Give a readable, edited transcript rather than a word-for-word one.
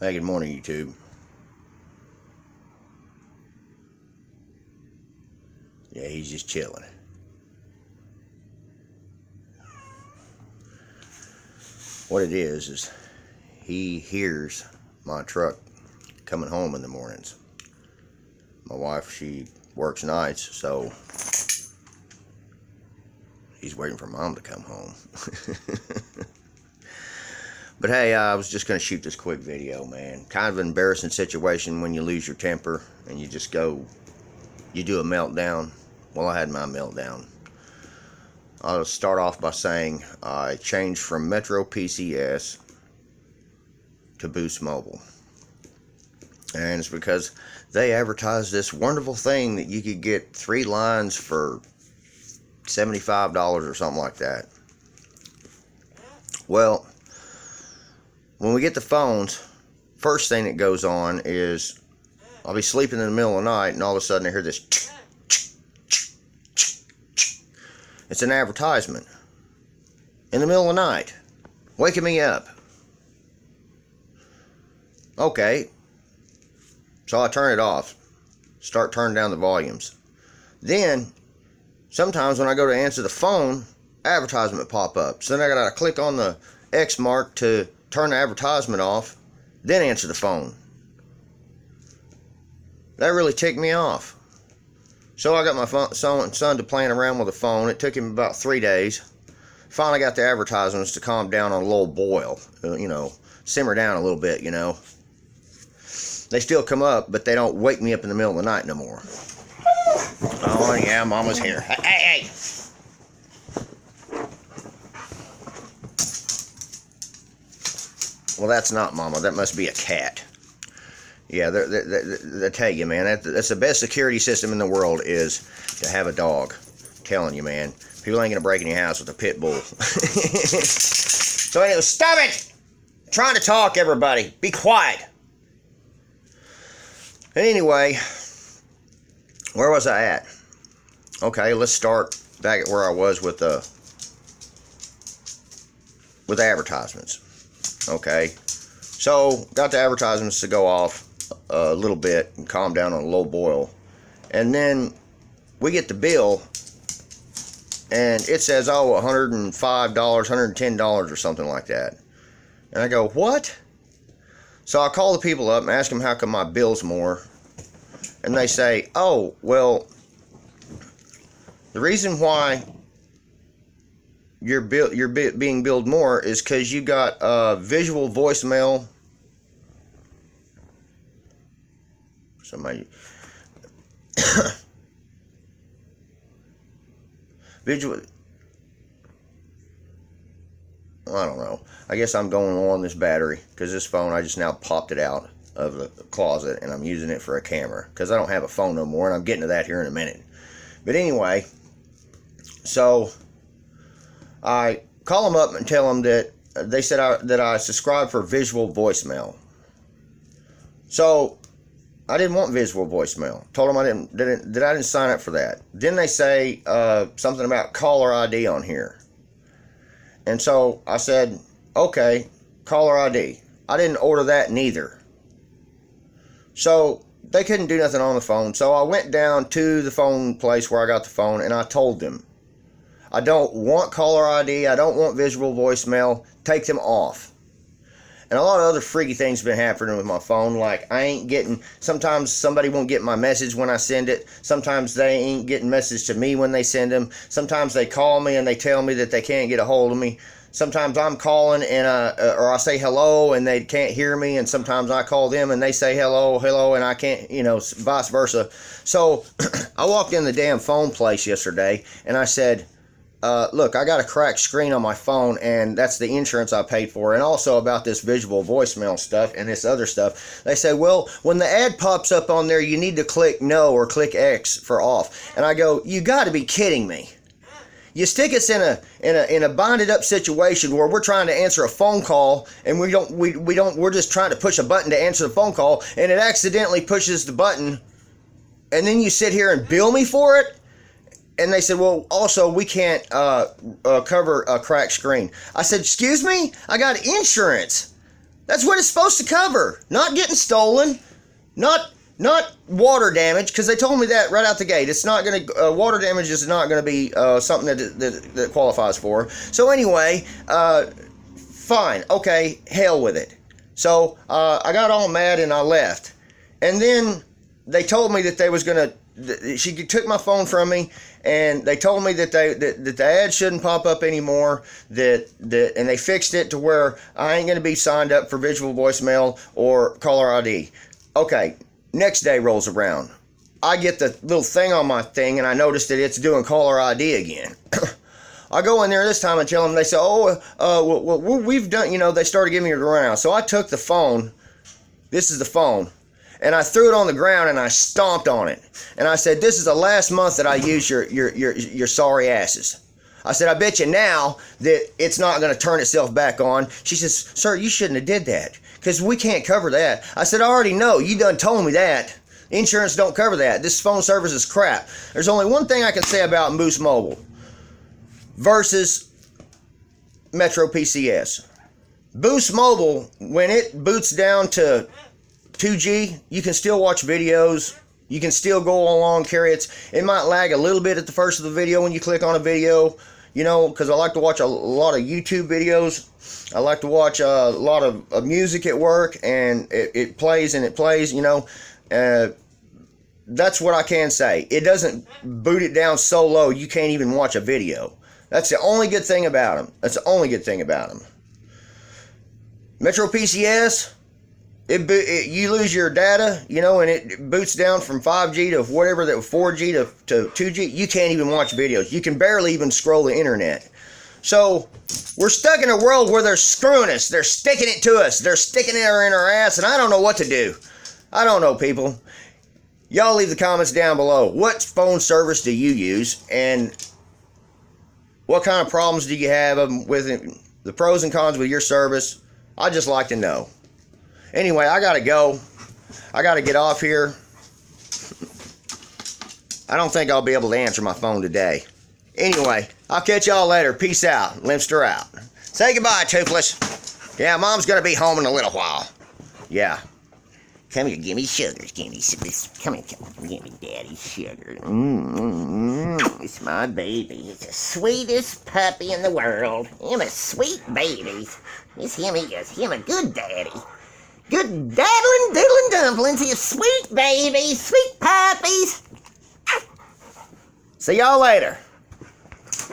Hey, good morning, YouTube. Yeah, he's just chilling. What it is he hears my truck coming home in the mornings. My wife, she works nights, so he's waiting for Mom to come home. But hey, I was just going to shoot this quick video, man. Kind of an embarrassing situation when you lose your temper and you just go, you do a meltdown. Well, I had my meltdown. I'll start off by saying I changed from Metro PCS to Boost Mobile. And it's because they advertised this wonderful thing that you could get 3 lines for $75 or something like that. Well, when we get the phones, first thing that goes on is I'll be sleeping in the middle of the night and all of a sudden I hear this. It's an advertisement in the middle of the night, waking me up. Okay, so I turn it off, start turning down the volumes. Then, sometimes when I go to answer the phone, advertisement pop up. So then I gotta click on the X mark to turn the advertisement off, then answer the phone. That really ticked me off. So I got my son to playing around with the phone. It took him about 3 days. Finally got the advertisements to calm down on a little boil, simmer down a little bit, They still come up, but they don't wake me up in the middle of the night no more. Oh yeah, Mama's here. Hey! Well, that's not Mama. That must be a cat. Yeah, they tell you, man, that's the best security system in the world is to have a dog. I'm telling you, man. People ain't going to break in your house with a pit bull. So anyway, stop it! I'm trying to talk, everybody. Be quiet. Anyway, where was I at? Okay, let's start back at where I was with advertisements. Okay, so got the advertisements to go off a little bit and calm down on a low boil, and then we get the bill and it says, oh, $105, $110 or something like that. And I go, what? So I call the people up and ask them how come my bill's more, and they say, oh, well, the reason why you're being billed more is because you got visual voicemail. Somebody visual. I don't know. I guess I'm going on this battery because this phone, I just now popped it out of the closet and I'm using it for a camera because I don't have a phone no more, and I'm getting to that here in a minute. But anyway, so I call them up and tell them that they said that I subscribed for visual voicemail. So I didn't want visual voicemail. Told them I didn't sign up for that. Then they say something about caller ID on here. And so I said, okay, caller ID. I didn't order that neither. So they couldn't do nothing on the phone. So I went down to the phone place where I got the phone and I told them, I don't want caller ID. I don't want visual voicemail. Take them off. And a lot of other freaky things have been happening with my phone. Like I ain't getting, sometimes somebody won't get my message when I send it. Sometimes they ain't getting message to me when they send them. Sometimes they call me and they tell me that they can't get a hold of me. Sometimes I'm calling and or I say hello and they can't hear me. And sometimes I call them and they say hello, and I can't, vice versa. So I walked in the damn phone place yesterday and I said, look, I got a cracked screen on my phone, and that's the insurance I paid for, and also about this visual voicemail stuff and this other stuff. They say, well, when the ad pops up on there, you need to click no or click X for off. And I go, you got to be kidding me. You stick us in a binded up situation where we're trying to answer a phone call, and we're just trying to push a button to answer the phone call, and it accidentally pushes the button, and then you sit here and bill me for it. And they said, well, also, we can't cover a cracked screen. I said, excuse me? I got insurance. That's what it's supposed to cover. Not getting stolen, not water damage, because they told me that right out the gate. It's not going to, water damage is not going to be something that qualifies for. So anyway, fine, okay, hell with it. So I got all mad and I left. And then they told me that they was going to, she took my phone from me, and they told me that that the ad shouldn't pop up anymore, and they fixed it to where I ain't going to be signed up for visual voicemail or caller ID. Okay, next day rolls around. I get the little thing on my thing, and I notice that it's doing caller ID again. I go in there this time and tell them, they say, well, we've done, they started giving me the rundown. So I took the phone, this is the phone, and I threw it on the ground and I stomped on it. And I said, this is the last month that I used your sorry asses. I said, I bet you now that it's not going to turn itself back on. She says, sir, you shouldn't have did that, because we can't cover that. I said, I already know. You done told me that. Insurance don't cover that. This phone service is crap. There's only one thing I can say about Boost Mobile versus Metro PCS. Boost Mobile, when it boots down to 2G, you can still watch videos. You can still go along, carry it. It might lag a little bit at the first of the video when you click on a video, because I like to watch a lot of YouTube videos. I like to watch a lot of music at work, and it plays and it plays, that's what I can say. It doesn't boot it down so low you can't even watch a video. That's the only good thing about them. That's the only good thing about them. Metro PCS, you lose your data, and it boots down from 5G to whatever, that 4G to 2G. You can't even watch videos. You can barely even scroll the internet. So we're stuck in a world where they're screwing us. They're sticking it to us. They're sticking it in our ass, and I don't know what to do. I don't know, people. Y'all leave the comments down below. What phone service do you use, and what kind of problems do you have with it? The pros and cons with your service? I'd just like to know. Anyway, I gotta go. I gotta get off here. I don't think I'll be able to answer my phone today. Anyway, I'll catch y'all later. Peace out. Limpster out. Say goodbye, Toothless. Yeah, Mom's gonna be home in a little while. Yeah. Come here, give me sugars. Give me sugars. Come here, give me daddy's sugar. It's my baby. He's the sweetest puppy in the world. Him a sweet baby. It's him, he is. Him a good daddy. Good daddling, diddling dumplings. He's sweet baby. Sweet puppies. See y'all later.